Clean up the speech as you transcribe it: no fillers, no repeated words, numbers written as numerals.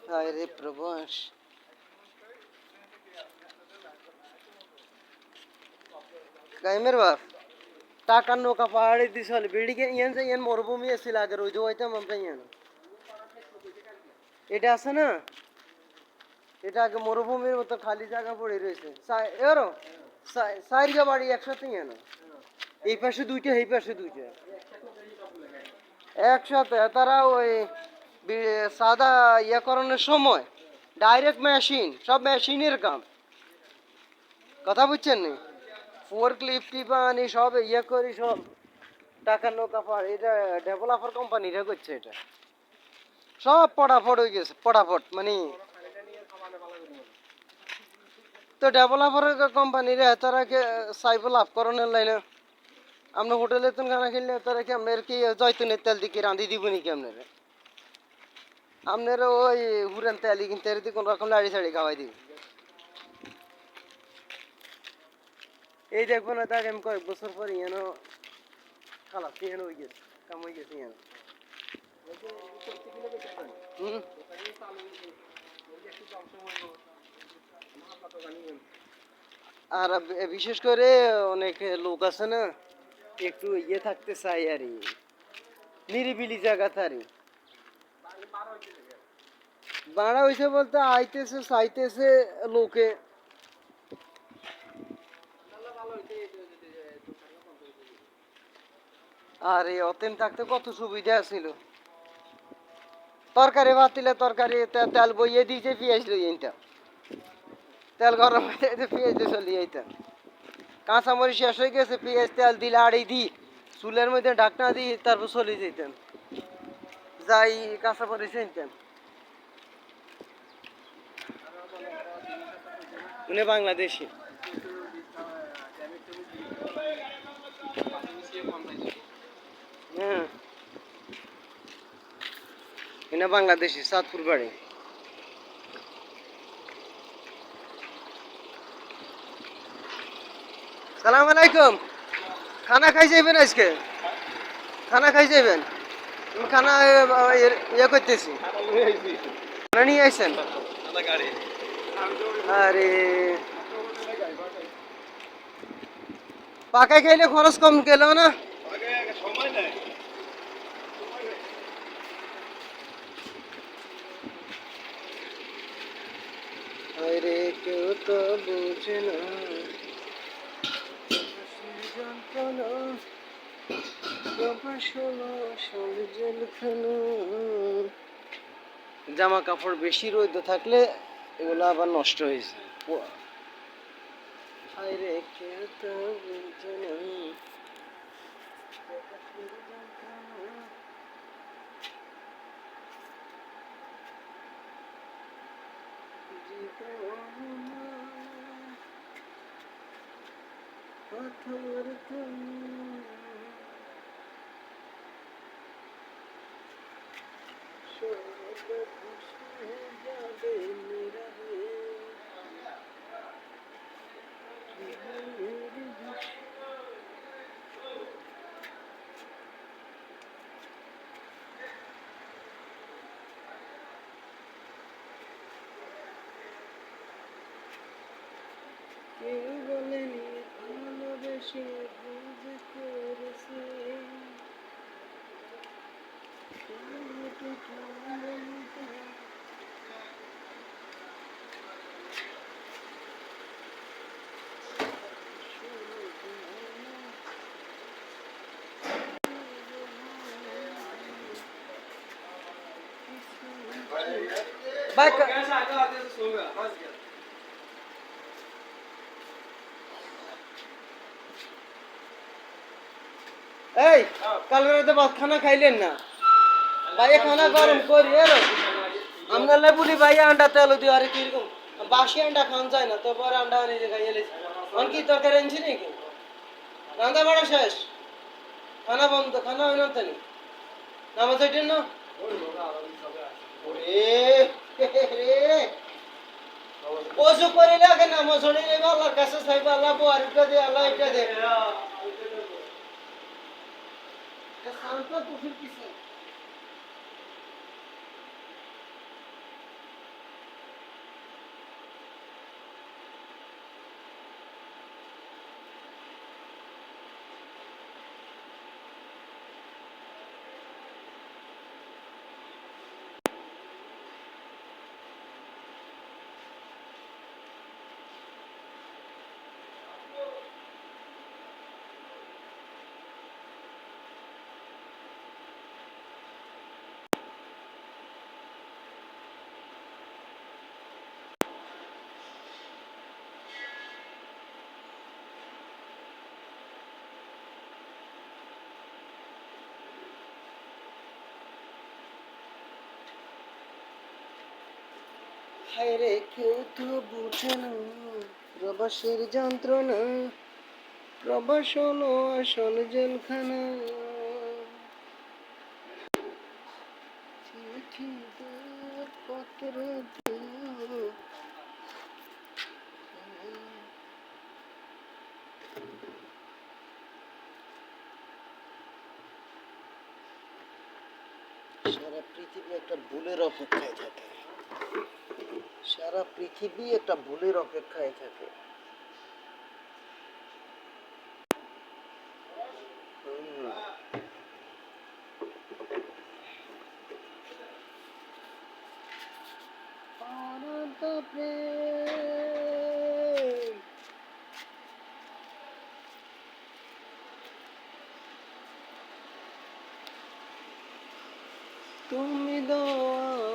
আরে প্রবাস গাইমের বাপ টাকার নৌকা পাহাড়ে দিছিল বিল্ডিং ইয়ান যে ইয়ান মরুভূমি আছিল আগের ওই যে হইতাম আমরা ইয়ান এটা আছে না এটা আগে মরুভূমির মতো খালি জায়গা পড়ে রয়েছে এরো সাইরিয়া বাড়ি একসাথে ইয়ান এই পাশে দুইটা এই পাশে দুইটা একসাথে তারা ওই সাদা ইয়া করানোর সময় ডাইরেক্ট মেশিন সব মেশিনের কাম কথা বুঝছেন নি ফোর ক্লিপ টিপানি সব ইয়ে করি সব টাকার নৌকা পার এটা ডেভেলপার কোম্পানিরা করছে এটা সব পড়াফট হয়ে গেছে পড়াফট মানে তো ডেভেলপারের কোম্পানিরা তারা কে সাইব লাভ করানোর লাইনে আমরা হোটেলে তো খানা খেললে তারা কি আপনার কি জয়তুনের তেল দিকে রাঁধি দিব নাকি আপনারা আপনারা ওই হুরেন তেলই কিনতে এর কোন রকম লাড়ি ছাড়ি খাওয়াই দিই এই দেখবো না তাকে আমি কয়েক বছর পর ইয়ান খালাস ইয়ান হয়ে গেছে কাম হয়ে গেছে ইয়ান আর বিশেষ করে অনেক লোক আছে না একটু ইয়ে থাকতে চাই আর নিরিবিলি জায়গা থারি ভাড়া হয়েছে বলতে আইতেছে চাইতেছে লোকে আরে অতেন থাকতে কত সুবিধা ছিল তরকারি ভাতিলে তরকারি তেল বইয়ে দিয়েছে পেঁয়াজ লই এইটা তেল গরম হয়ে পেঁয়াজ দিয়ে চলে এইটা কাঁচামরিচ শেষ হয়ে গেছে পেঁয়াজ তেল দিলে আড়ি দিই চুলের মধ্যে ঢাকনা দিই তারপর চলে যেতেন যাই কাঁচামরিচ নিতেন উনি বাংলাদেশি হ্যাঁ এনা বাংলাদেশি সাতপুর বাড়ি সালাম আলাইকুম খানা খাই যাবেন আজকে খানা খাই যাবেন খানা ইয়ে করতেছি খানা নিয়ে আইসেন আরে পাকায় খাইলে খরচ কম গেল না আরে কেউ তো বুঝে না জামা কাপড় বেশি রোদ থাকলে এগুলো আবার নষ্ট হয়েছে কেউ বলেনি ভালোবেসে ভুল করেছে ভাই এই কাল রাতে ভাত খানা খাইলেন না ভাই খানা গরম করি আমরা লেবুলি ভাই আন্ডা তেল দিও আরে কিরকম বাসি আন্ডা খান যায় না তো পরে আন্ডা আনি খাইয়ে লেছি কি তরকারি আনছি নাকি রান্না বাড়া শেষ খানা বন্ধ খানা হয় না তানি নামাজ হইতেন না ওজু করে লাগে নামাজ হইলে আল্লাহর কাছে চাইবা আল্লাহ বুয়ারিটা দে আল্লাহ এটা দে শান্ত কুফির কিসে হায় রে কেউ তো বুঝে না প্রবাসের যন্ত্রণা, প্রবাস হলো আসল জেলখানা। চিঠি দে, পত্র দে। সারা পৃথিবী একটা ভুলের অপেক্ষায় থাকে, সারা পৃথিবী একটা ভুলের অপেক্ষায় থাকে। হুম। অনন্ত প্রেম, তুমি দেওয়া